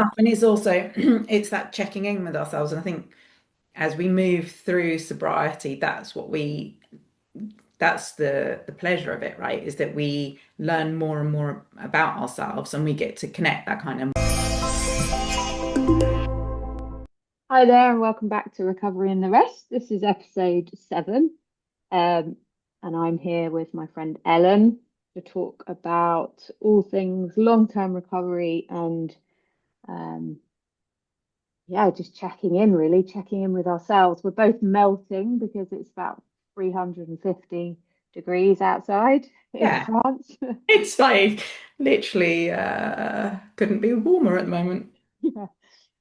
And it's also it's that checking in with ourselves. And I think as we move through sobriety, that's the pleasure of it, right? Is that we learn more and more about ourselves and we get to connect that kind of. Hi there, and welcome back to Recovery and the Rest. This is episode 7, um, and I'm here with my friend Ellen to talk about all things long-term recovery and um, yeah, just checking in, really checking in with ourselves. We're both melting because it's about 350 degrees outside in Yeah, France. it's like literally couldn't be warmer at the moment. Yeah.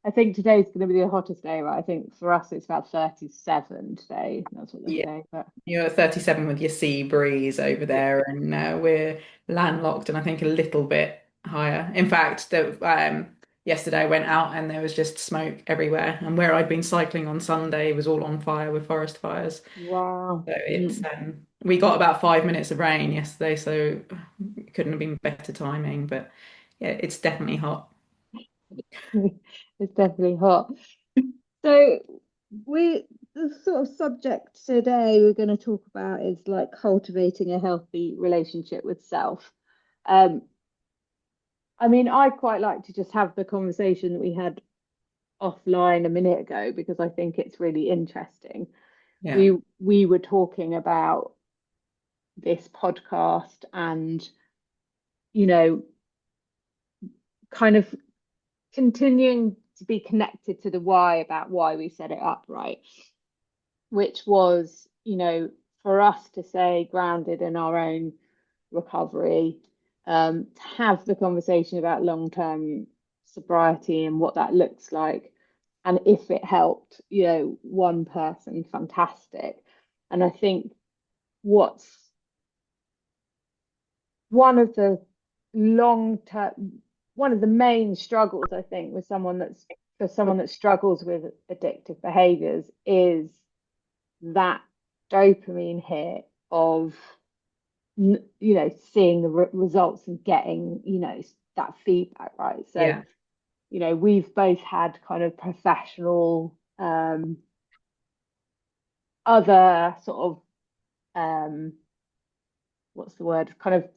I think today's going to be the hottest day, right? I think for us it's about 37 today. That's what Yeah. they're saying. But You're 37 with your sea breeze over yeah. there, and we're landlocked and I think a little bit higher. In fact, yesterday I went out and there was just smoke everywhere, and where I'd been cycling on Sunday was all on fire with forest fires. Wow. So we got about 5 minutes of rain yesterday, so it couldn't have been better timing. But yeah, it's definitely hot. It's definitely hot. So we the sort of subject today we're going to talk about is like cultivating a healthy relationship with self. Um, I mean, I quite like to just have the conversation that we had offline a minute ago because I think it's really interesting. Yeah, We were talking about this podcast and you know kind of continuing to be connected to the why about why we set it up, right? Which was, for us to stay grounded in our own recovery, to have the conversation about long-term sobriety and what that looks like. And if it helped, one person, fantastic. And I think what's one of the long term, one of the main struggles, I think, with someone that struggles with addictive behaviors is that dopamine hit of seeing the results and getting that feedback, right? So yeah, we've both had kind of professional other sort of what's the word, kind of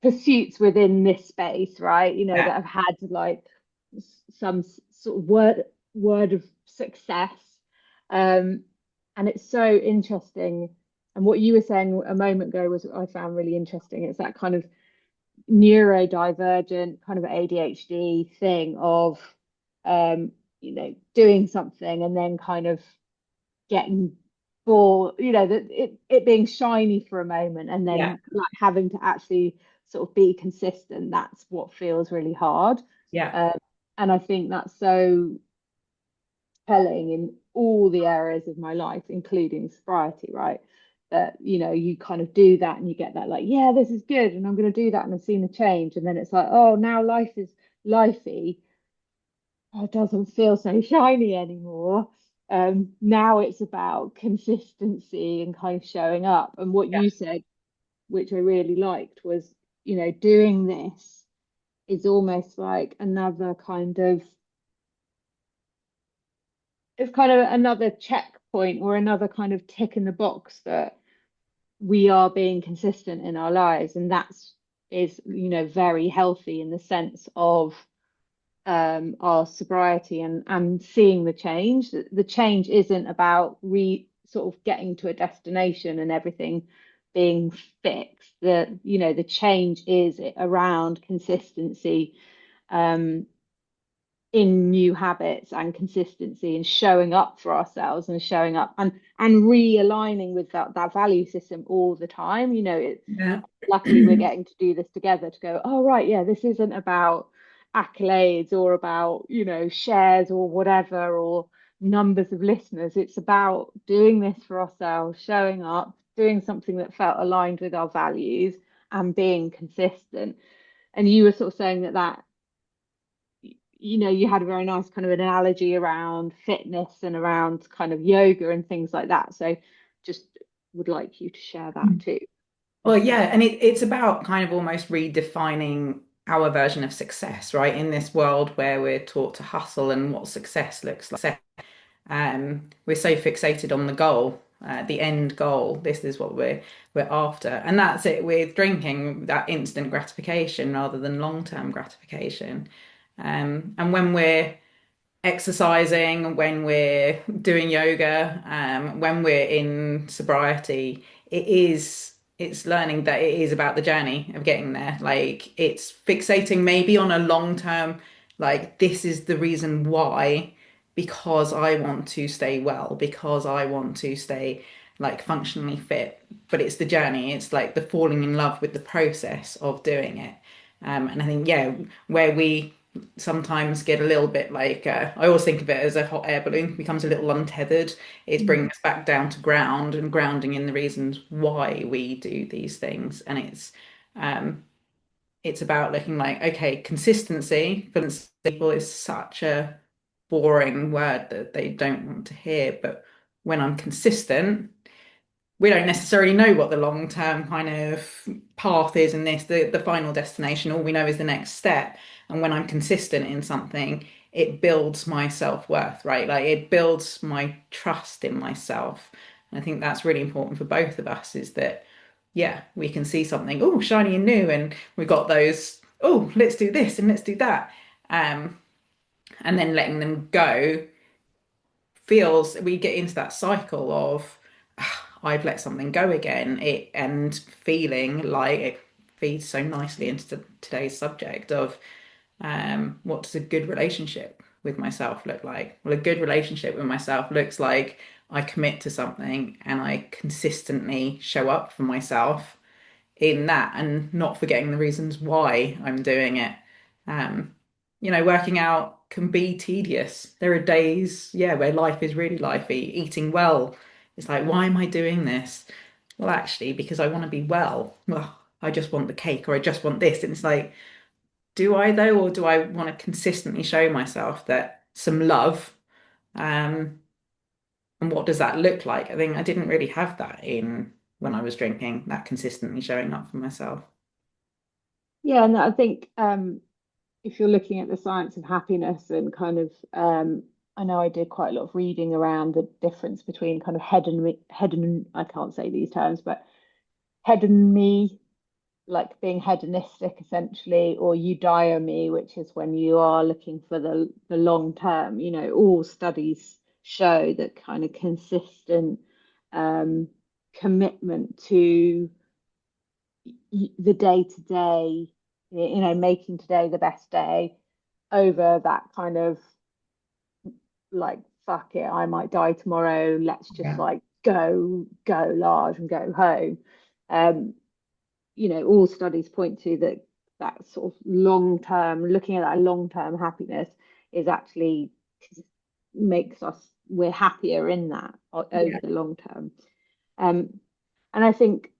pursuits within this space, right? That yeah, have had like some sort of word of success. Um, and it's so interesting. And what you were saying a moment ago was I found really interesting. It's that kind of neurodivergent kind of ADHD thing of doing something and then kind of getting bored, that it being shiny for a moment and yeah, then like having to actually sort of be consistent. That's what feels really hard. yeah, Um, and I think that's so telling in all the areas of my life, including sobriety, right? That you kind of do that and you get that like, yeah, this is good, and I'm going to do that, and I've seen a change, and then it's like, oh, now life is lifey. Oh, it doesn't feel so shiny anymore. Now it's about consistency and kind of showing up. And what yeah, you said, which I really liked, was, doing this is almost like another kind of, it's kind of another checkpoint or another kind of tick in the box that we are being consistent in our lives. And that's is, very healthy in the sense of our sobriety and seeing the change. The change isn't about sort of getting to a destination and everything being fixed. The change is around consistency, um, in new habits and consistency and showing up for ourselves and showing up and realigning with that value system all the time. yeah, Luckily we're getting to do this together to go, oh right, yeah, this isn't about accolades or about shares or whatever or numbers of listeners. It's about doing this for ourselves, showing up, doing something that felt aligned with our values and being consistent. And you were sort of saying that you had a very nice kind of analogy around fitness and around kind of yoga and things like that. So just would like you to share that too. Well, yeah, and it's about kind of almost redefining. our version of success, right? In this world where we're taught to hustle and what success looks like. We're so fixated on the goal, the end goal. This is what we're after, and that's it with drinking, that instant gratification rather than long-term gratification. And when we're exercising, when we're doing yoga, when we're in sobriety, it's learning that it is about the journey of getting there. Like it's fixating maybe on a long term, like this is the reason why, because I want to stay well, because I want to stay like functionally fit. But it's the journey, it's like the falling in love with the process of doing it. And I think, yeah, where we sometimes get a little bit like I always think of it as a hot air balloon becomes a little untethered. It's bringing us back down to ground and grounding in the reasons why we do these things. And um, it's about looking like, okay, consistency for people is such a boring word that they don't want to hear. But when I'm consistent, we don't necessarily know what the long term kind of path is in this, the final destination. All we know is the next step. And when I'm consistent in something, it builds my self-worth, right? Like it builds my trust in myself. And I think that's really important for both of us is that, yeah, we can see something, oh, shiny and new, and we've got those, oh, let's do this and let's do that. Um, and then letting them go feels we get into that cycle of I've let something go again it and feeling like it feeds so nicely into today's subject of what does a good relationship with myself look like? Well, a good relationship with myself looks like I commit to something and I consistently show up for myself in that and not forgetting the reasons why I'm doing it. Um, working out can be tedious. There are days, yeah, where life is really lifey. Eating well, it's like, why am I doing this? Well, actually, because I want to be well. Well, I just want the cake or I just want this. And it's like, do I though, or do I want to consistently show myself that some love? Um, and what does that look like? I think I didn't really have that in when I was drinking, that consistently showing up for myself. Yeah, and I think if you're looking at the science of happiness and kind of I know I did quite a lot of reading around the difference between kind of head and I can't say these terms, but head and me, like being hedonistic essentially, or eudaimonia, which is when you are looking for the long term. You know, all studies show that kind of consistent um, commitment to the day to day, you know, making today the best day over that kind of like, fuck it, I might die tomorrow. Let's just Yeah. like go large and go home. Um, you know, all studies point to that that sort of long term, looking at that long term happiness is actually makes us we're happier in that over Yeah. the long term. Um, and I think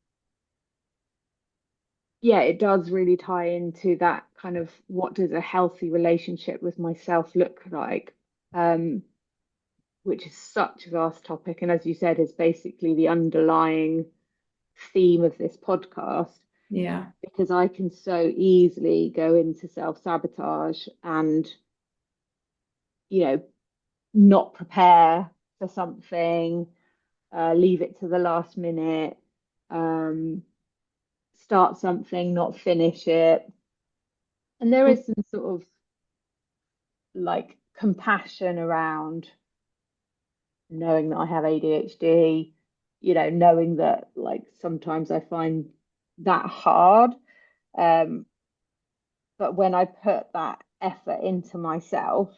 yeah, it does really tie into that kind of what does a healthy relationship with myself look like, which is such a vast topic. And as you said, is basically the underlying theme of this podcast, Yeah. because I can so easily go into self-sabotage and, you know, not prepare for something, leave it to the last minute, um, start something, not finish it. And there is some sort of like compassion around knowing that I have ADHD, you know, knowing that like sometimes I find that hard. Um, but when I put that effort into myself,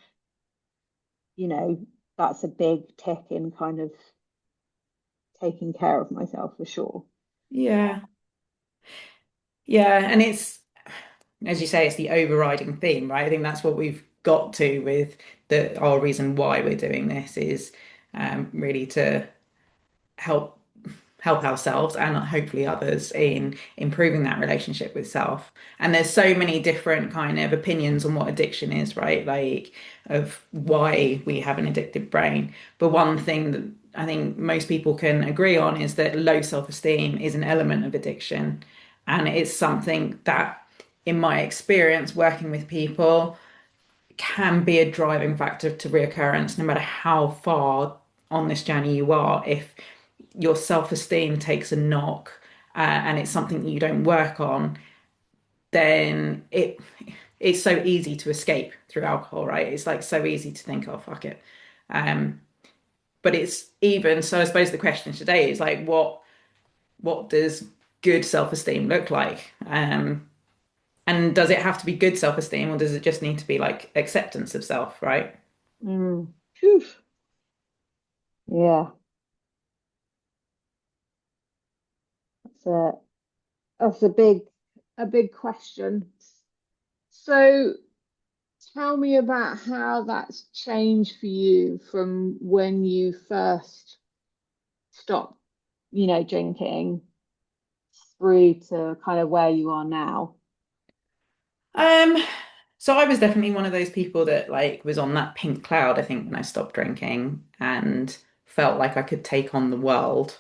you know, that's a big tick in kind of taking care of myself for sure. Yeah. Yeah. And it's, as you say, it's the overriding theme, right? I think that's what we've got to with our reason why we're doing this is really to help help ourselves and hopefully others in improving that relationship with self. And there's so many different kind of opinions on what addiction is, right? Like of why we have an addictive brain. But one thing that I think most people can agree on is that low self-esteem is an element of addiction. And it's something that in my experience working with people, can be a driving factor to reoccurrence, no matter how far on this journey you are. If your self-esteem takes a knock, and it's something that you don't work on, then it's so easy to escape through alcohol, right? It's like so easy to think, oh, fuck it. Um, but it's even so, I suppose the question today is like, what does good self-esteem look like? And does it have to be good self-esteem, or does it just need to be like acceptance of self, right? Mm. Phew. Yeah, that's a big question. So tell me about how that's changed for you from when you first stopped, drinking through to kind of where you are now. Um, so I was definitely one of those people that like was on that pink cloud, I think, when I stopped drinking and felt like I could take on the world.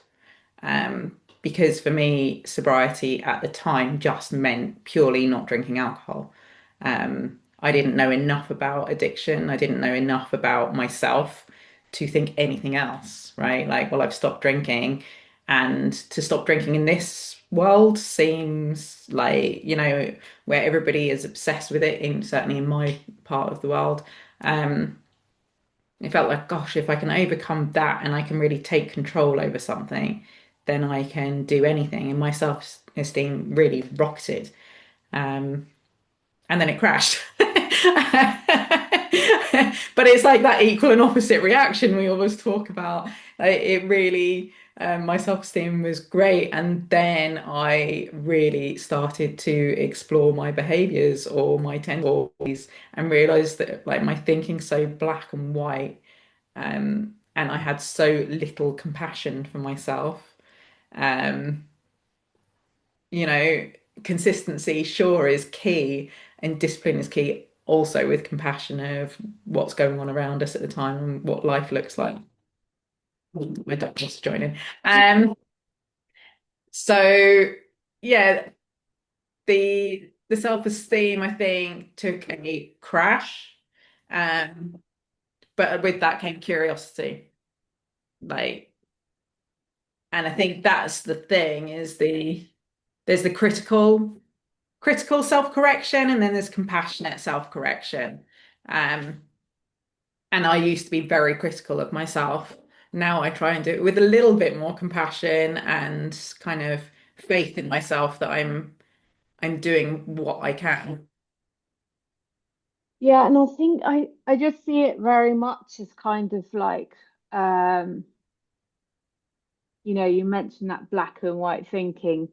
Because for me, sobriety at the time just meant purely not drinking alcohol. I didn't know enough about addiction. I didn't know enough about myself to think anything else, right? Like, well, I've stopped drinking, and to stop drinking in this world seems like, where everybody is obsessed with it, in certainly in my part of the world. Um, it felt like, gosh, if I can overcome that and I can really take control over something, then I can do anything. And my self-esteem really rocketed. Um, and then it crashed. But it's like that equal and opposite reaction we always talk about. Like, it really, my self-esteem was great. And then I really started to explore my behaviors or my tendencies and realized that like my thinking's so black and white, and I had so little compassion for myself. Um, you know, Consistency sure is key, and discipline is key also, with compassion of what's going on around us at the time and what life looks like. My dog wants to join in. So yeah, the self-esteem I think took a crash. Um, but with that came curiosity. Like, and I think that's the thing, is there's the critical self-correction, and then there's compassionate self-correction. Um, and I used to be very critical of myself. Now I try and do it with a little bit more compassion and kind of faith in myself that I'm doing what I can. Yeah, and I think I just see it very much as kind of like um, you mentioned that black and white thinking,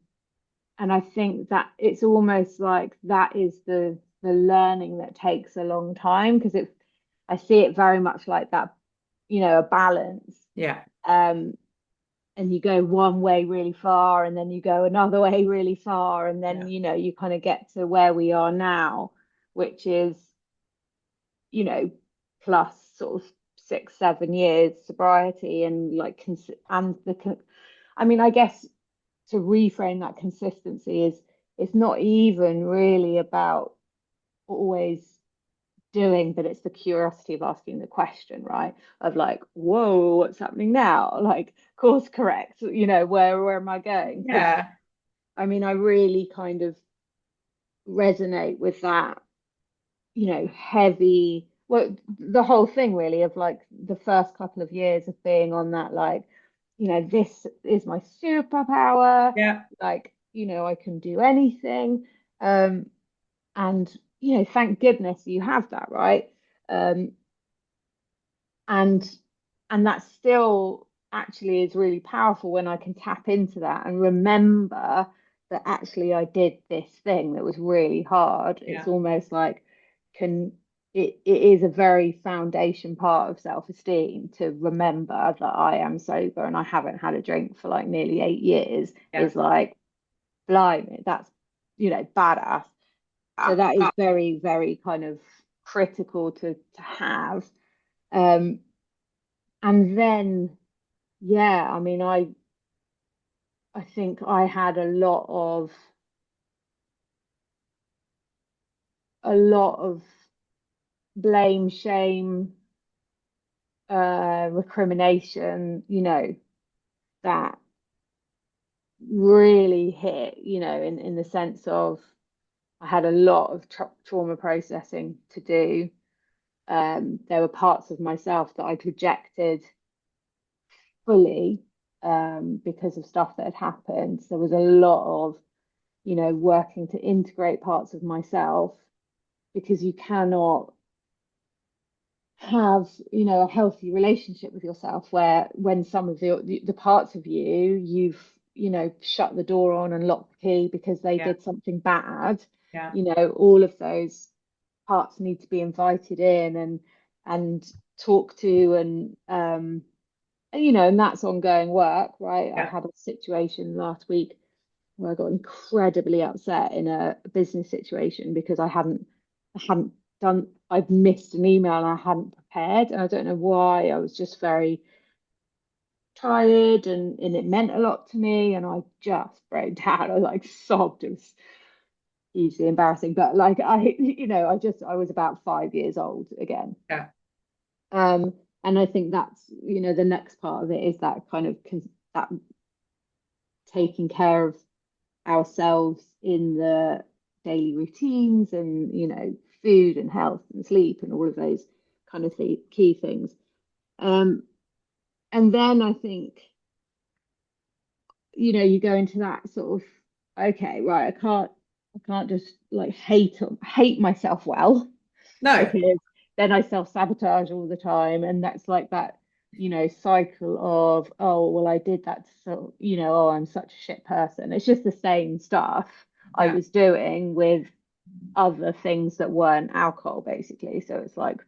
and I think that it's almost like that is the learning that takes a long time because I see it very much like that, a balance. Yeah, Um, and you go one way really far and then you go another way really far and then yeah, you kind of get to where we are now, which is you know plus sort of 6 7 years sobriety and like I mean, I guess to reframe that consistency is it's not even really about always doing, but it's the curiosity of asking the question, right? Of like, whoa, what's happening now? Like, course correct, where am I going? Because yeah, I mean, I really kind of resonate with that, heavy, well, the whole thing really of like the first couple of years of being on that, like, this is my superpower, yeah, like, I can do anything. Um, and, thank goodness you have that, right? Um, and that still actually is really powerful when I can tap into that and remember that actually I did this thing that was really hard. It's yeah, almost like can it is a very foundation part of self-esteem to remember that I am sober and I haven't had a drink for like nearly 8 years yeah. is like blimey, that's badass. So that is very, very kind of critical to have. Um, and then, yeah, I mean, I think I had a lot of a lot of blame, shame, recrimination, that really hit, in the sense of I had a lot of trauma processing to do. There were parts of myself that I'd rejected fully, because of stuff that had happened. So there was a lot of, working to integrate parts of myself, because you cannot have, a healthy relationship with yourself where when some of the parts of you've, shut the door on and locked the key because they Yeah. did something bad. Yeah. All of those parts need to be invited in and talked to, and that's ongoing work, right? I Yeah. had a situation last week where I got incredibly upset in a business situation because I hadn't I'd missed an email and I hadn't prepared, and I don't know why. I was just very tired, and it meant a lot to me, and I just broke down. I like sobbed. It was hugely embarrassing, but like I was about 5 years old again. Yeah. Um, and I think that's, the next part of it is that kind of that taking care of ourselves in the daily routines, and food and health and sleep and all of those kind of key things. um and then I think, you go into that sort of, okay, right, I can't just like hate myself well, No. because then I self-sabotage all the time, and that's like that, cycle of, oh well, I did that, so oh, I'm such a shit person. It's just the same stuff I Yeah. was doing with other things that weren't alcohol, basically. So it's like,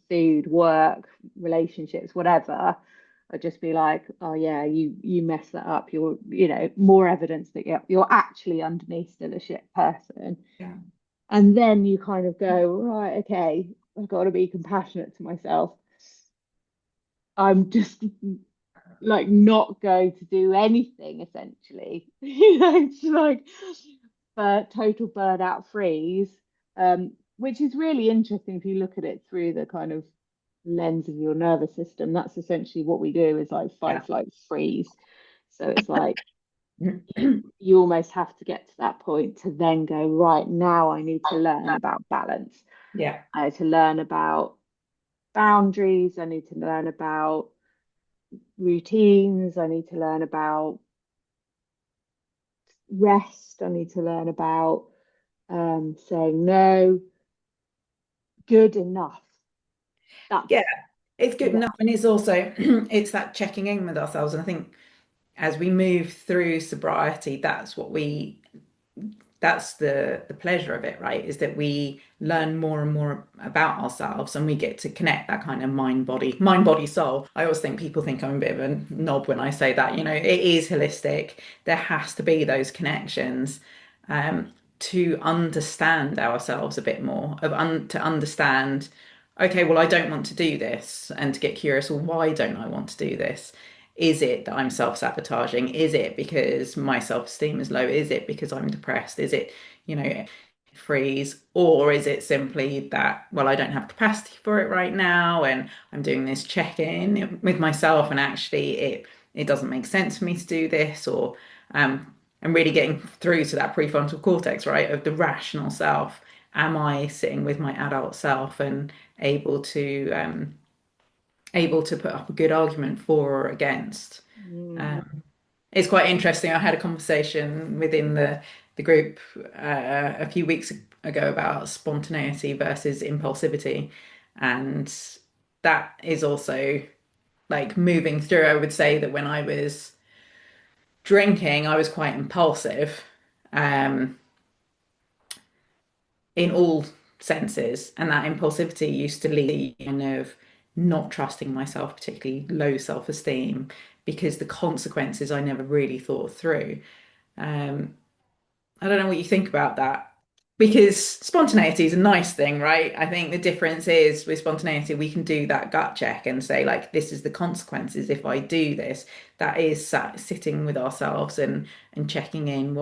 food, work, relationships, whatever. I'd just be like, oh yeah, you messed that up. You're, more evidence that you're actually underneath still a shit person. Yeah. And then you kind of go, right, okay, I've got to be compassionate to myself. I'm just like not going to do anything essentially. It's like total burnout freeze, which is really interesting if you look at it through the kind of lens of your nervous system. That's essentially what we do, is like Yeah. fight, flight, freeze. So it's like you almost have to get to that point to then go, right, now I need to learn about balance. Yeah. I need to learn about boundaries. I need to learn about routines. I need to learn about rest. I need to learn about, saying no, good enough. Yeah. That's It's good what. enough. And it's also, it's that checking in with ourselves. And I think as we move through sobriety, that's the pleasure of it, right? Is that we learn more and more about ourselves, and we get to connect that kind of mind body soul. I always think people think I'm a bit of a knob when I say that. It is holistic. There has to be those connections, to understand ourselves a bit more, to understand, okay, well, I don't want to do this, and to get curious, well, why don't I want to do this? Is it that I'm self-sabotaging? Is it because my self-esteem is low? Is it because I'm depressed? Is it, freeze? Or is it simply that, well, I don't have capacity for it right now, and I'm doing this check-in with myself, and actually it doesn't make sense for me to do this, or I'm really getting through to that prefrontal cortex, right, of the rational self. Am I sitting with my adult self and able to put up a good argument for or against? Mm, Um, it's quite interesting. I had a conversation within the group a few weeks ago about spontaneity versus impulsivity, and that is also like moving through. I would say that when I was drinking, I was quite impulsive, um, in all senses, and that impulsivity used to lead kind of not trusting myself, particularly low self-esteem, because the consequences I never really thought through. Um, I don't know what you think about that. Because spontaneity is a nice thing, right? I think the difference is with spontaneity, we can do that gut check and say, like, this is the consequences if I do this. That is sitting with ourselves and checking in.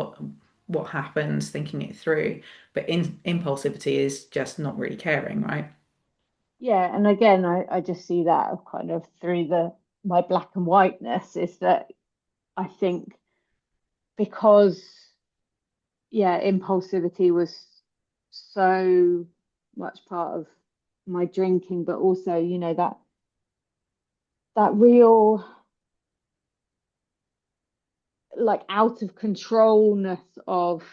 what happens, thinking it through. But impulsivity is just not really caring, right? Yeah, and again, I just see that of kind of through the my black and whiteness is that I think because yeah, impulsivity was so much part of my drinking, but also, that real like out of controlness of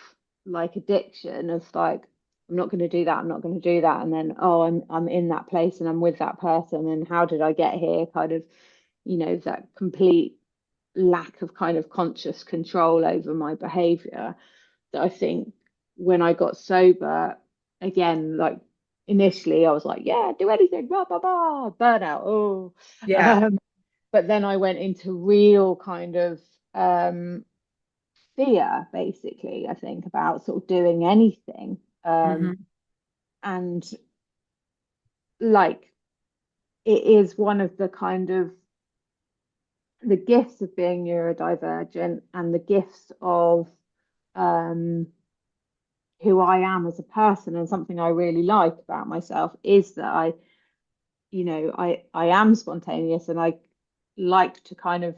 like addiction of like I'm not going to do that, I'm not going to do that, and then oh I'm in that place and I'm with that person and how did I get here kind of that complete lack of kind of conscious control over my behavior that I think when I got sober again like initially I was like yeah do anything blah blah blah burnout oh Yeah. um but then I went into real kind of um fear, basically, I think, about sort of doing anything. Hmm. And like it is one of the kind of the gifts of being neurodivergent and the gifts of um, who I am as a person and something I really like about myself is that I am spontaneous and I like to kind of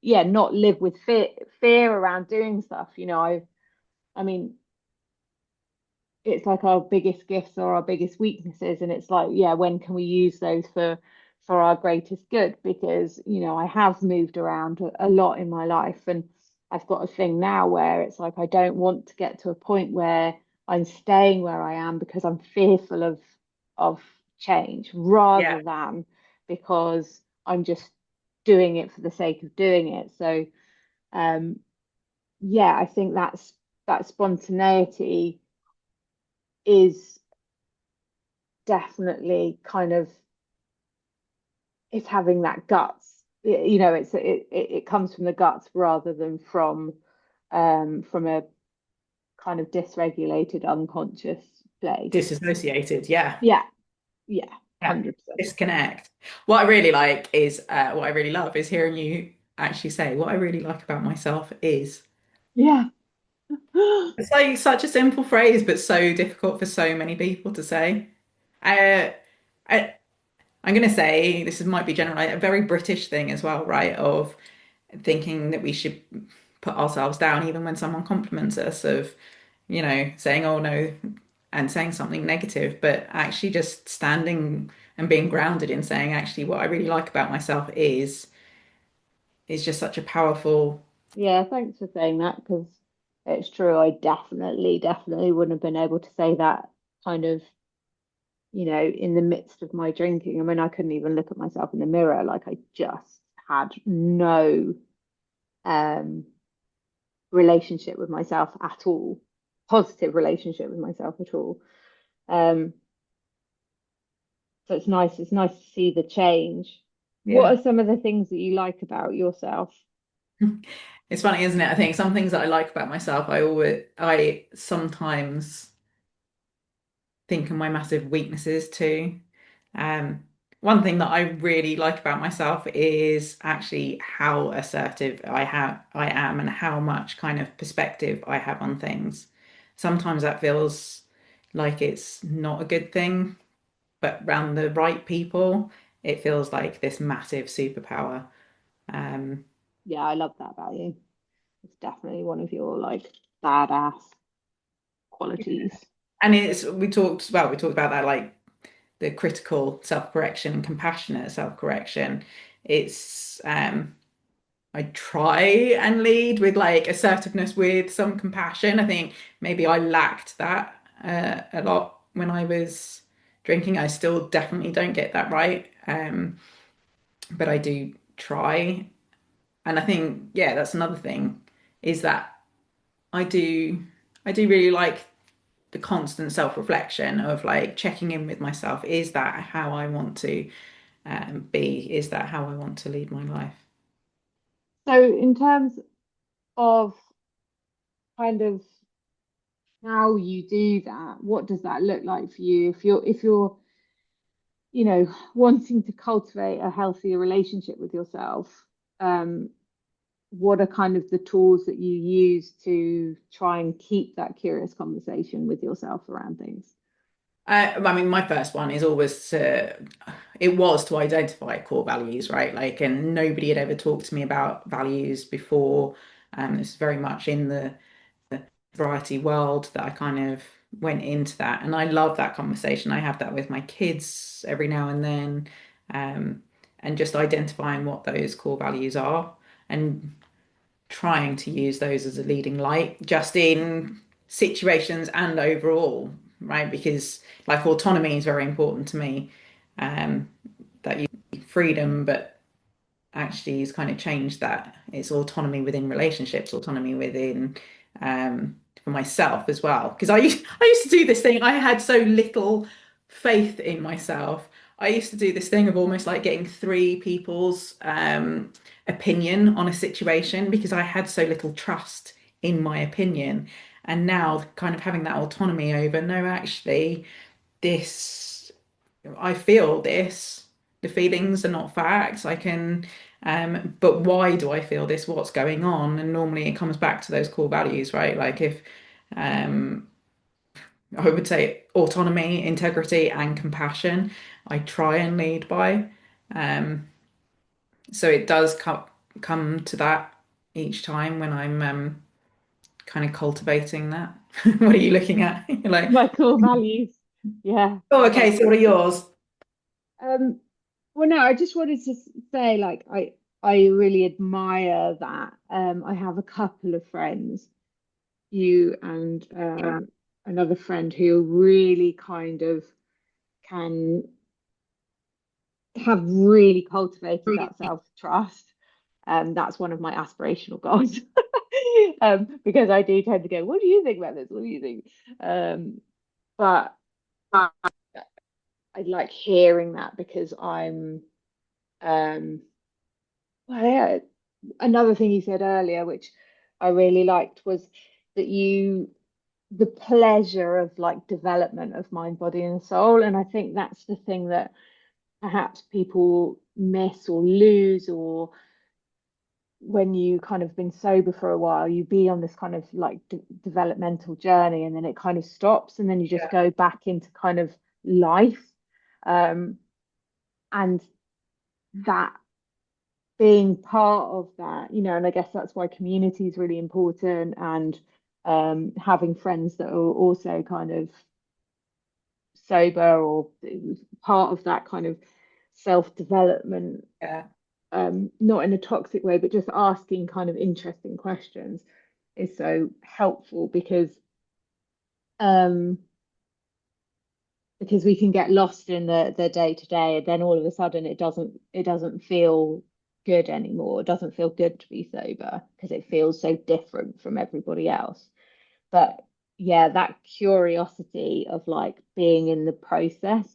yeah not live with fear around doing stuff. I mean it's like our biggest gifts or our biggest weaknesses and it's like yeah when can we use those for our greatest good because I have moved around a lot in my life and I've got a thing now where it's like I don't want to get to a point where I'm staying where I am because I'm fearful of change Yeah. rather than because I'm just doing it for the sake of doing it so yeah I think that spontaneity is definitely kind of it's having that guts. It comes from the guts rather than from a kind of dysregulated unconscious place. Disassociated. Yeah. Yeah, yeah, Yeah. 100%. Disconnect. What I really like is, what I really love is hearing you actually say, what I really like about myself is. Yeah. It's like such a simple phrase, but so difficult for so many people to say. Uh, I, I'm going to say this might be general, a very British thing as well, right? Of thinking that we should put ourselves down even when someone compliments us, of, saying, oh no, and saying something negative, but actually just standing and being grounded in saying, actually, what I really like about myself is just such a powerful. Yeah, thanks for saying that because it's true. I definitely wouldn't have been able to say that kind of, in the midst of my drinking. I mean, I couldn't even look at myself in the mirror. Like I just had no um relationship with myself at all, positive relationship with myself at all. Um, so it's nice to see the change. What Yeah. are some of the things that you like about yourself? It's funny, isn't it? I think some things that I like about myself, I sometimes think of my massive weaknesses too. Um, One thing that I really like about myself is actually how assertive I am and how much kind of perspective I have on things. Sometimes that feels like it's not a good thing, but around the right people, it feels like this massive superpower. Um, Yeah, I love that about you. It's definitely one of your like badass qualities. and we talked about that, like the critical self-correction and compassionate self-correction. It's I try and lead with like assertiveness with some compassion. I think maybe I lacked that a lot when I was drinking. I still definitely don't get that right. But I do try. And I think, yeah, that's another thing is that I do I do really like the constant self-reflection of like checking in with myself. Is that how I want to be? Is that how I want to lead my life? So in terms of kind of how you do that, what does that look like for you? If you're wanting to cultivate a healthier relationship with yourself, um, what are kind of the tools that you use to try and keep that curious conversation with yourself around things? I mean, my first one is always it was to identify core values, right? Like, and nobody had ever talked to me about values before. It's very much in the variety world that I kind of went into that. And I love that conversation. I have that with my kids every now and then. Um, and just identifying what those core values are and trying to use those as a leading light, just in situations and overall, right? Because like autonomy is very important to me. Um, that you freedom, but actually he's kind of changed that. It's autonomy within relationships, autonomy within for myself as well. Because I used to do this thing. I had so little faith in myself. I used to do this thing of almost like getting three people's opinion on a situation because I had so little trust in my opinion. And now kind of having that autonomy over, no, actually, this I feel this. The feelings are not facts. I can, but why do I feel this? What's going on? And normally it comes back to those core values, right? Like if, um, I would say autonomy, integrity, and compassion, I try and lead by. Um, so it does come to that each time when I'm kind of cultivating that. What are you looking at? You're like, My core values. Yeah, oh, my okay. So what are yours? um well no, I just wanted to say like I really admire that. I have a couple of friends, you and another friend who really kind of can have really cultivated that self-trust. That's one of my aspirational goals. Because I do tend to go, what do you think about this? What do you think? But I like hearing that because um, well, yeah. Another thing you said earlier, which I really liked, was that the pleasure of like development of mind, body, and soul. And I think that's the thing that perhaps people miss or lose, or when you kind of been sober for a while, you be on this kind of like developmental journey, and then it kind of stops, and then you just go back into kind of life. Um, and that being part of that, and I guess that's why community is really important, and having friends that are also kind of sober or part of that kind of self-development, Yeah. not in a toxic way, but just asking kind of interesting questions is so helpful um, because we can get lost in the day to day, and then all of a sudden it doesn't feel good anymore. It doesn't feel good to be sober because it feels so different from everybody else. But yeah, that curiosity of like being in the process,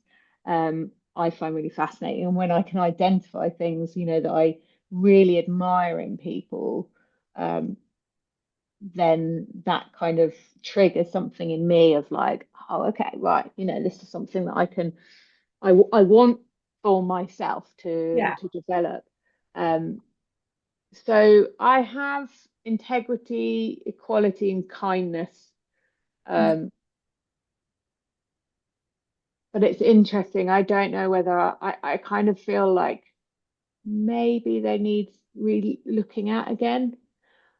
I find really fascinating. And when I can identify things, that I really admire in people, um, then that kind of triggers something in me of like, oh, okay, right, this is something that I want for myself to Yeah. develop. Um, so I have integrity, equality, and kindness. Okay. Um, but it's interesting. I don't know whether I kind of feel like maybe they need really looking at again.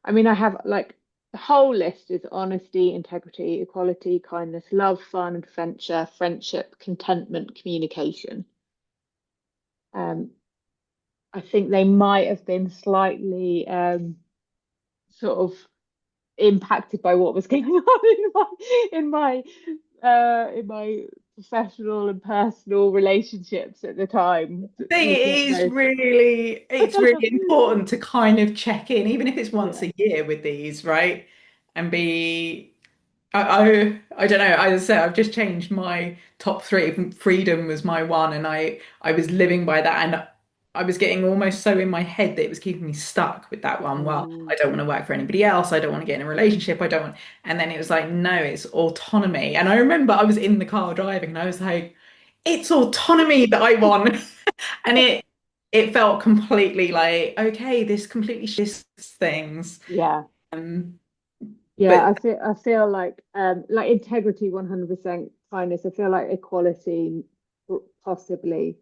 I mean, I have like the whole list is honesty, integrity, equality, kindness, love, fun, adventure, friendship, contentment, communication. Um, I think they might have been slightly sort of impacted by what was going on in my professional and personal relationships at the time, Thing it looking at is those. really it's really important to kind of check in, even if it's once Yeah. a year with these, right? And be I don't know. As I said, I've just changed my top three. Freedom was my one, and I was living by that, and I was getting almost so in my head that it was keeping me stuck with that one. Well, I Mm. don't want to work for anybody else. I don't want to get in a relationship. I don't want. And then it was like, no, it's autonomy. And I remember I was in the car driving, and I was like, it's autonomy that I want, and it felt completely like, okay, this completely shifts things. Yeah. Um, Yeah, but I feel like integrity, 100% kindness. I feel like equality, possibly.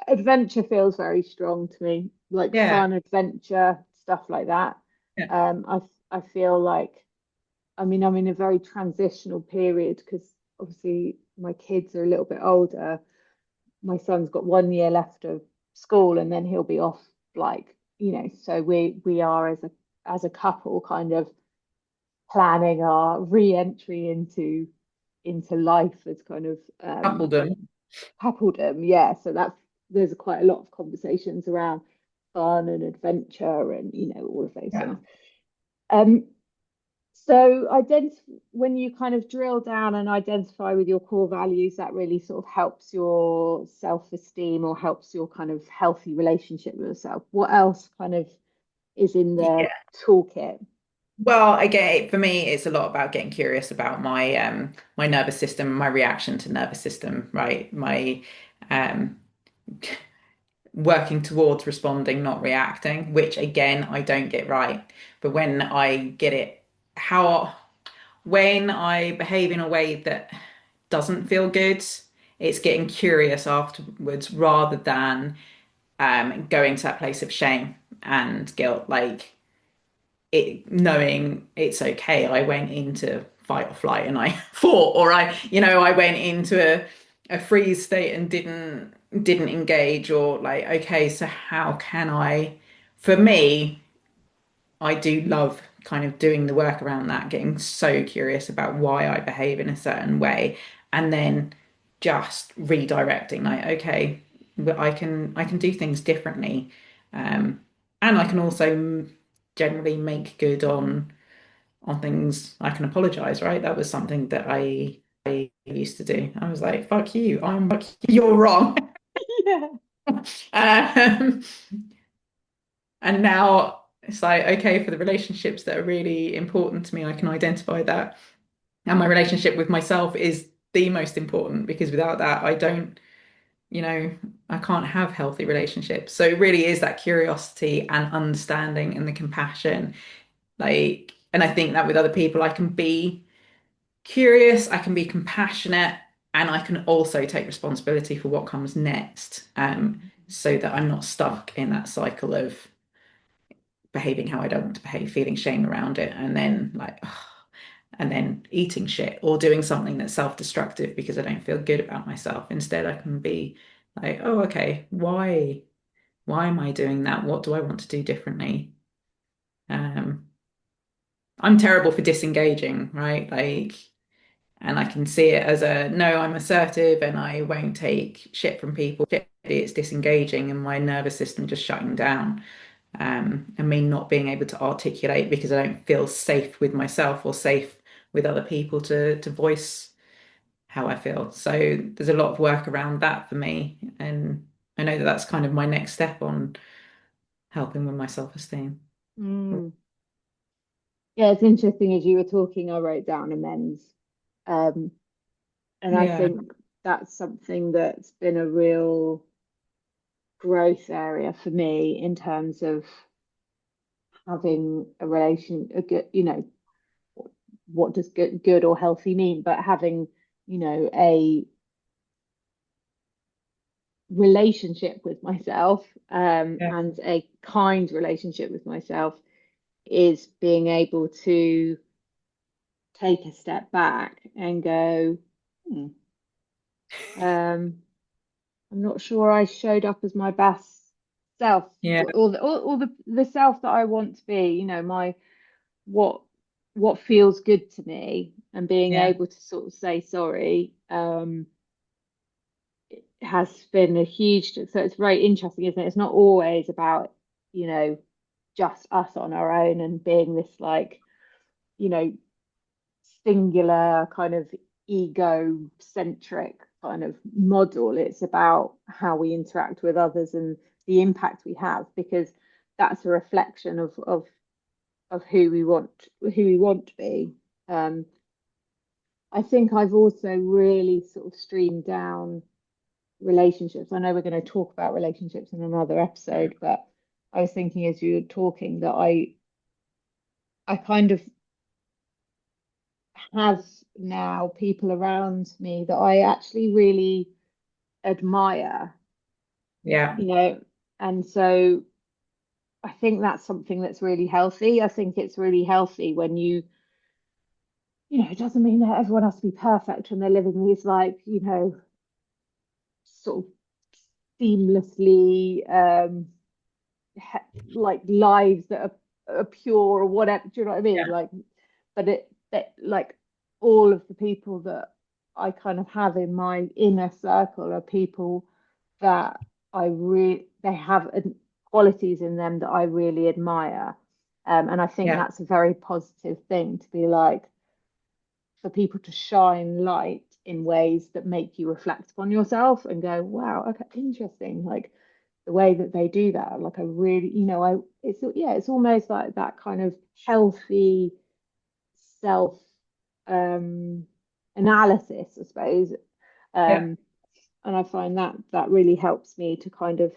Adventure feels very strong to me, like yeah, fun, adventure, stuff like that. yeah, I feel like, I mean, I'm in a very transitional period because obviously my kids are a little bit older. My son's got 1 year left of school and then he'll be off, like, so we are as a couple kind of planning our re-entry into life as kind of coupledom. coupledom. Yeah, so there's quite a lot of conversations around fun and adventure and all of those Yeah. things. Um, so when you kind of drill down and identify with your core values, that really sort of helps your self-esteem or helps your kind of healthy relationship with yourself. What else kind of is in the Yeah. toolkit? Well, again, for me, it's a lot about getting curious about my nervous system, my reaction to nervous system, right? My um working towards responding, not reacting, which again, I don't get right. But when I get it, how when I behave in a way that doesn't feel good, it's getting curious afterwards rather than going to that place of shame and guilt. Like it knowing it's okay. I went into fight or flight and I fought, or I went into a freeze state and didn't engage, or like, okay, so how can I, for me, I do love kind of doing the work around that, getting so curious about why I behave in a certain way, and then just redirecting, like, okay, but I can do things differently, um, and I can also generally make good on things. I can apologize, right? That was something that I used to do. I was like, fuck you, you're wrong. Yeah. Um, and now it's like, okay, for the relationships that are really important to me, I can identify that. And my relationship with myself is the most important because without that, I don't, you know, I can't have healthy relationships. So it really is that curiosity and understanding and the compassion. Like, and I think that with other people, I can be curious, I can be compassionate, and I can also take responsibility for what comes next, so that I'm not stuck in that cycle of behaving how I don't want to behave, feeling shame around it, and then like, ugh, and then eating shit or doing something that's self-destructive because I don't feel good about myself. Instead, I can be like, oh, okay, why am I doing that? What do I want to do differently? Um, I'm terrible for disengaging, right? Like, and I can see it as a no, I'm assertive and I won't take shit from people. It's disengaging and my nervous system just shutting down. And me not being able to articulate because I don't feel safe with myself or safe with other people to voice how I feel. So there's a lot of work around that for me, and I know that that's kind of my next step on helping with my self-esteem. Mm. Yeah, it's interesting as you were talking, I wrote down amends. Um, and I Yeah, think that's something that's been a real growth area for me in terms of having a good, what does good or healthy mean, but having, a relationship with myself, yeah, and a kind relationship with myself is being able to take a step back and go, hmm, um, I'm not sure I showed up as my best self, yeah, or the self that I want to be, my what what feels good to me, and being yeah, able to sort of say sorry, has been a huge, so it's very interesting, isn't it? It's not always about, you know, just us on our own and being this like, you know, singular kind of ego-centric kind of model. It's about how we interact with others and the impact we have, because that's a reflection of who we want to be. I think I've also really sort of streamed down relationships. I know we're going to talk about relationships in another episode, but I was thinking as you were talking that I kind of have now people around me that I actually really admire, Yeah. you know, and so I think that's something that's really healthy. I think it's really healthy when it doesn't mean that everyone has to be perfect when they're living these like, sort of seamlessly like lives that are pure or whatever. Do you know what I mean? Yeah. Like, but like all of the people that I kind of have in my inner circle are people that they have qualities in them that I really admire. And I think Yeah. that's a very positive thing to be like for people to shine light in ways that make you reflect upon yourself and go, wow, okay, interesting. Like the way that they do that, like I really, it's almost like that kind of healthy self um analysis, I suppose. Yeah. Um, and I find that that really helps me to kind of,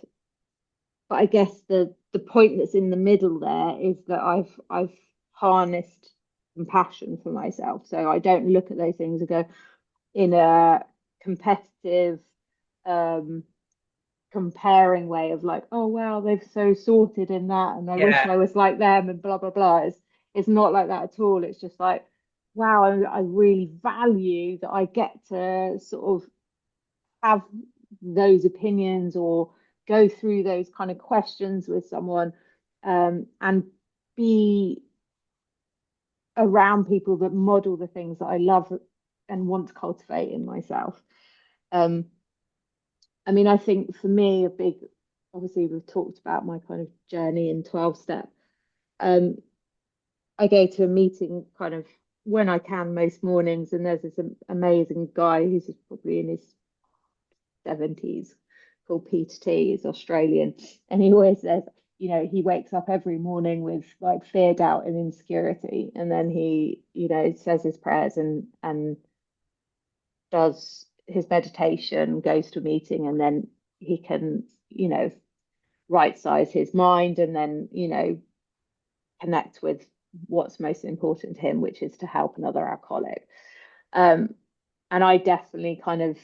but I guess the point that's in the middle there is that I've harnessed compassion for myself. So I don't look at those things and go in a competitive um comparing way of like, oh wow, they've so sorted in that and I wish Yeah. I was like them and blah blah blah. It's not like that at all. It's just like, wow, I really value that I get to sort of have those opinions or go through those kind of questions with someone, and be around people that model the things that I love and want to cultivate in myself. Um, I mean, I think for me, obviously, we've talked about my kind of journey in 12 step. Um, I go to a meeting kind of when I can most mornings, and there's this amazing guy who's probably in his 70s called Peter T. He's Australian. And he always says, he wakes up every morning with like fear, doubt, and insecurity. And then he, says his prayers and does his meditation, goes to a meeting, and then he can, right size his mind and then, connect with what's most important to him, which is to help another alcoholic. Um, and I definitely kind of,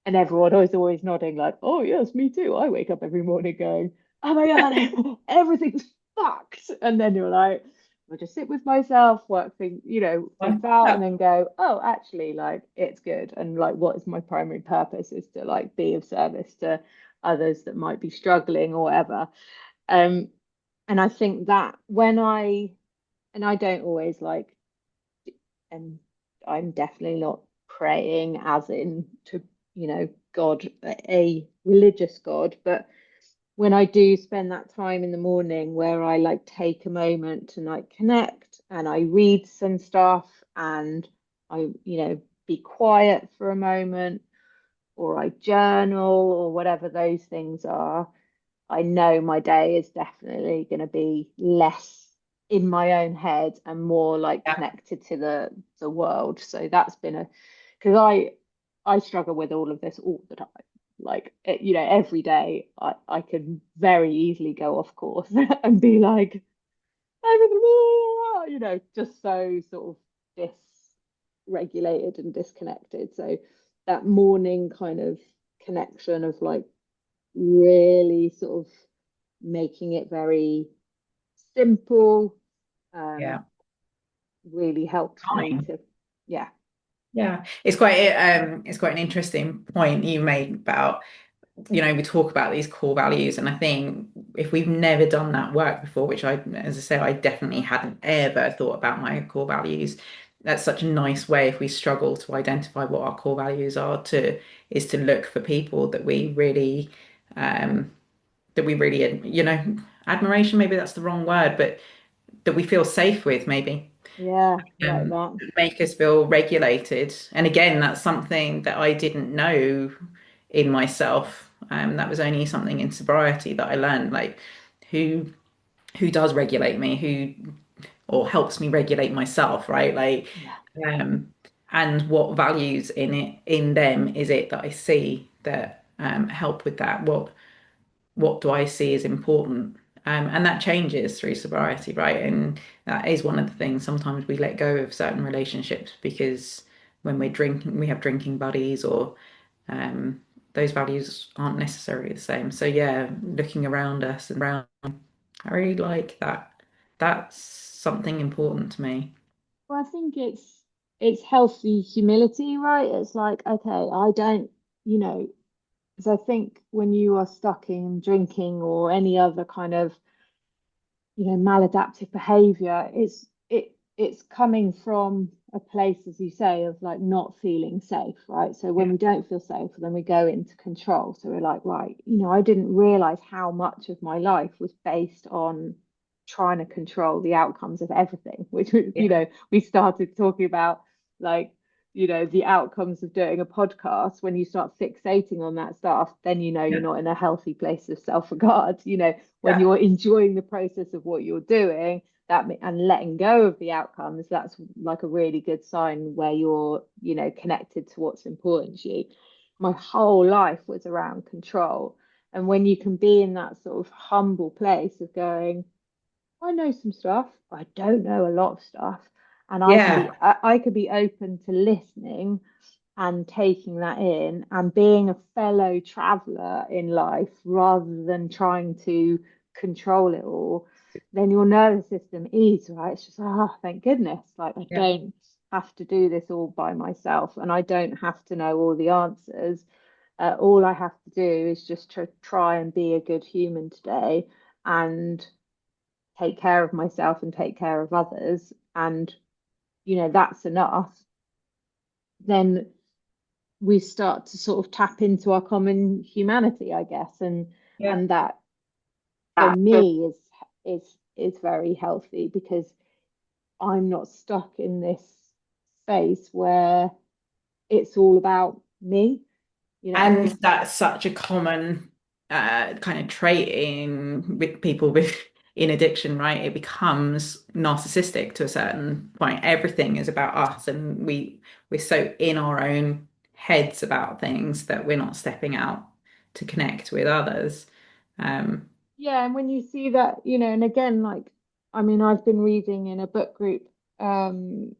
and everyone was always nodding, like, oh, yes, me too. I wake up every morning going, oh my God, everything's fucked. And then you're like, I'll just sit with myself, work things out, and Yeah. then go, oh, actually, like, it's good. And like, what is my primary purpose is to like be of service to others that might be struggling or whatever. Um, and I think that and I don't always like, and I'm definitely not praying as in to, God, a religious God, but when I do spend that time in the morning where I like take a moment to like connect and I read some stuff and I, be quiet for a moment or I journal or whatever those things are, I know my day is definitely going to be less in my own head and more like Yeah. connected to the world. So that's been because I struggle with all of this all the time. Like every day I can very easily go off course and be like just so sort of dysregulated and disconnected. So that morning kind of connection of like really sort of making it very simple, um, Yeah. really helps me Fine. to, yeah, Yeah. It's quite an interesting point you made about, we talk about these core values, and I think if we've never done that work before, which as I say, I definitely hadn't ever thought about my core values. That's such a nice way if we struggle to identify what our core values are is to look for people um, that we really, admiration, maybe that's the wrong word, but that we feel safe with, maybe, yeah, like that. make us feel regulated. And again, that's something that I didn't know in myself. That was only something in sobriety that I learned, like who who does regulate me, who or helps me regulate myself, right? Like, Yeah, um, and what values in them is it that I see that help with that? What do I see as important? And that changes through sobriety, right? And that is one of the things. Sometimes we let go of certain relationships because when we're drinking, we have drinking buddies, or um, those values aren't necessarily the same. So yeah, looking around us and around, I really like that. That's something important to me. Well, I think it's healthy humility, right? It's like, okay, I don't, you know, because I think when you are stuck in drinking or any other kind of, maladaptive behavior, it's coming from a place, as you say, of like not feeling safe, right? So when Yeah, we don't feel safe, then we go into control. So we're like, right, I didn't realize how much of my life was based on trying to control the outcomes of everything, which yeah, we started talking about, like, the outcomes of doing a podcast. When you start fixating on that stuff, then you're yeah, not in a healthy place of self-regard. When yeah, you're enjoying the process of what you're doing, and letting go of the outcomes, that's like a really good sign where you're connected to what's important to you. My whole life was around control, and when you can be in that sort of humble place of going, I know some stuff, I don't know a lot of stuff, and yeah, I could be open to listening and taking that in and being a fellow traveler in life rather than trying to control it all. Then your nervous system is right. It's just, oh, thank goodness. Like, I yeah, don't have to do this all by myself, and I don't have to know all the answers. All I have to do is just try and be a good human today and take care of myself and take care of others. And, that's enough. Then we start to sort of tap into our common humanity, I guess, yeah. and that for me is very healthy because I'm not stuck in this space where it's all about me, you know. And that's such a common kind of trait in with people with in addiction, right? It becomes narcissistic to a certain point. Everything is about us, and we're so in our own heads about things that we're not stepping out to connect with others. Um, Yeah, and when you see that, and again, like, I mean, I've been reading in a book group, Gabor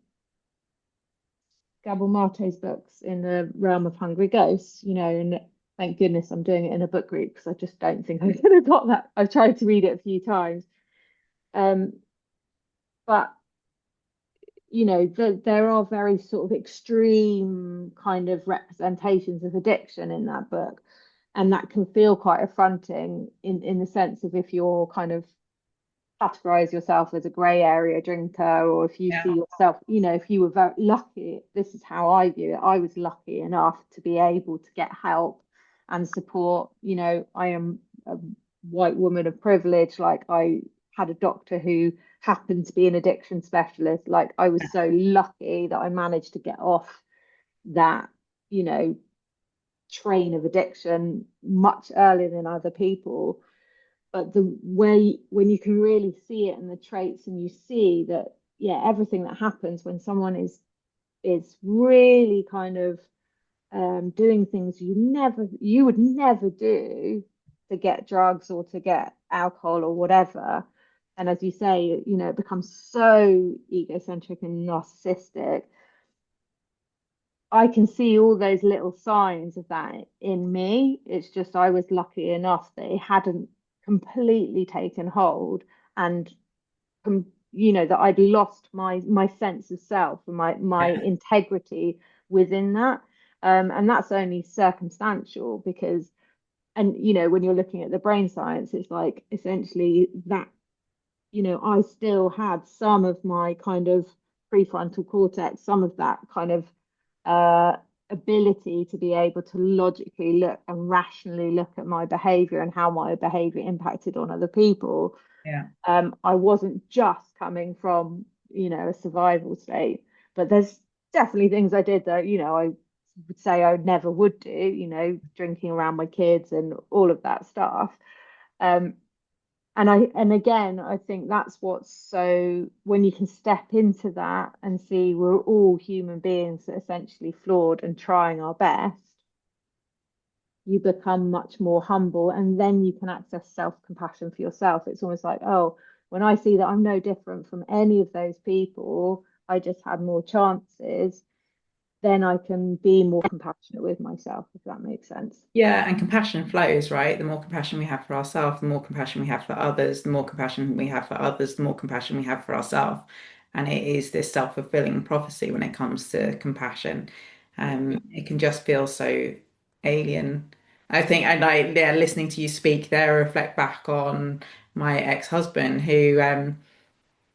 Mate's books in the realm of Hungry Ghosts, and thank goodness I'm doing it in a book group because I just don't think I could have got that. I've tried to read it a few times. Um, but there are very sort of extreme kind of representations of addiction in that book, and that can feel quite affronting in the sense of if you're kind of categorize yourself as a grey area drinker, or if you see yeah, yourself, if you were very lucky, this is how I view it. I was lucky enough to be able to get help and support. I am a white woman of privilege. Like, I had a doctor who happened to be an addiction specialist. Like, I was so lucky that I managed to get off that, you know, train of addiction much earlier than other people. But the way when you can really see it and the traits, and you see that, yeah, everything that happens when someone is really kind of doing things you would never do to get drugs or to get alcohol or whatever. And as you say, it becomes so egocentric and narcissistic. I can see all those little signs of that in me. It's just I was lucky enough that it hadn't completely taken hold, and that I'd lost my sense of self and my yeah, integrity within that. And that's only circumstantial because, and when you're looking at the brain science, it's like essentially that, I still had some of my kind of prefrontal cortex, some of that kind of uh, ability to be able to logically look and rationally look at my behavior and how my behavior impacted on other people. yeah, I wasn't just coming from, a survival state, but there's definitely things I did that, I would say I never would do, drinking around my kids and all of that stuff. Um, and again, I think that's what's so, when you can step into that and see we're all human beings that are essentially flawed and trying our best, you become much more humble, and then you can access self-compassion for yourself. It's almost like, oh, when I see that I'm no different from any of those people, I just had more chances, then I can be more compassionate with myself, if that makes sense. Yeah, and compassion flows, right? The more compassion we have for ourselves, the more compassion we have for others, the more compassion we have for others, the more compassion we have for ourselves. And it is this self-fulfilling prophecy when it comes to compassion. It can just feel so alien. I think, and yeah, listening to you speak there, I reflect back on my ex-husband who,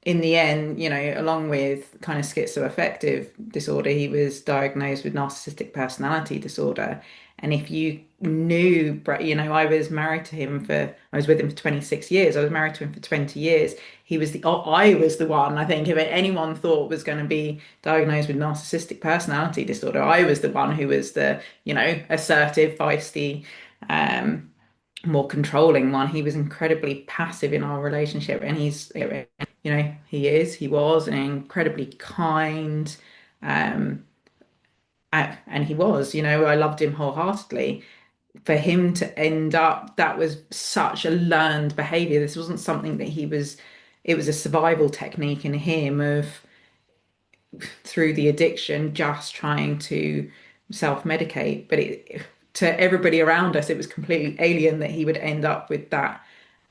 in the end, along with kind of schizoaffective disorder, he was diagnosed with narcissistic personality disorder. And if you knew, I was married to him I was with him for 26 years. I was married to him for 20 years. I was the one, I think, if anyone thought was going to be diagnosed with narcissistic personality disorder, I was the one who was the, assertive, feisty, um, more controlling one. He was incredibly passive in our relationship, and he was an incredibly kind, um, and he was, I loved him wholeheartedly. For him to end up, that was such a learned behavior. This wasn't something that it was a survival technique in him of through the addiction, just trying to self-medicate. But to everybody around us, it was completely alien that he would end up with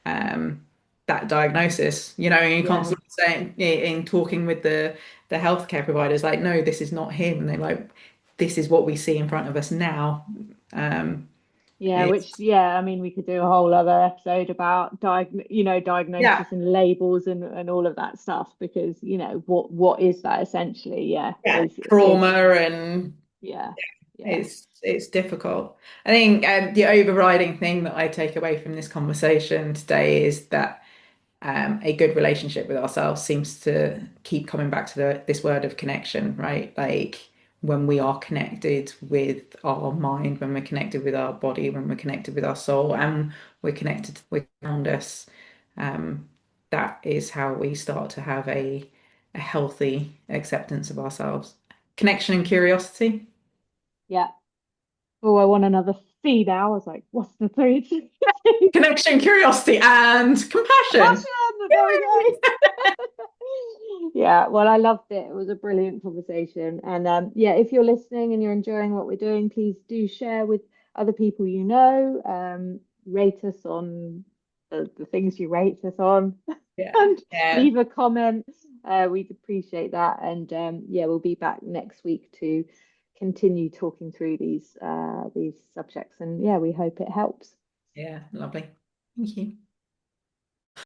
um, that diagnosis. And you Yeah. constantly saying in talking with the healthcare providers, like, no, this is not him. And they're like, this is what we see in front of us now. Um, Yeah, which, it's yeah, I mean, we could do a whole other episode about yeah, diagnosis and labels and all of that stuff, because, what is that essentially? Yeah, yeah, is trauma and yeah, yeah, it's difficult. I think the overriding thing that I take away from this conversation today is that a good relationship with ourselves seems to keep coming back to this word of connection, right? Like when we are connected with our mind, when we're connected with our body, when we're connected with our soul, and we're connected with around us, um, that is how we start to have a healthy acceptance of ourselves. Connection and curiosity. yeah. Oh, I want another C now. I was like, what's the three? Connection, curiosity, and compassion. Compassion. There we go. Yeah, well, I loved it. It was a brilliant conversation. And yeah, if you're listening and you're enjoying what we're doing, please do share with other people you know. Rate us on the things you rate us on Yeah, and yeah, leave a comment. We'd appreciate that. And yeah, we'll be back next week to continue talking through these subjects. And yeah, we hope it helps. yeah. Lovely. Thank you.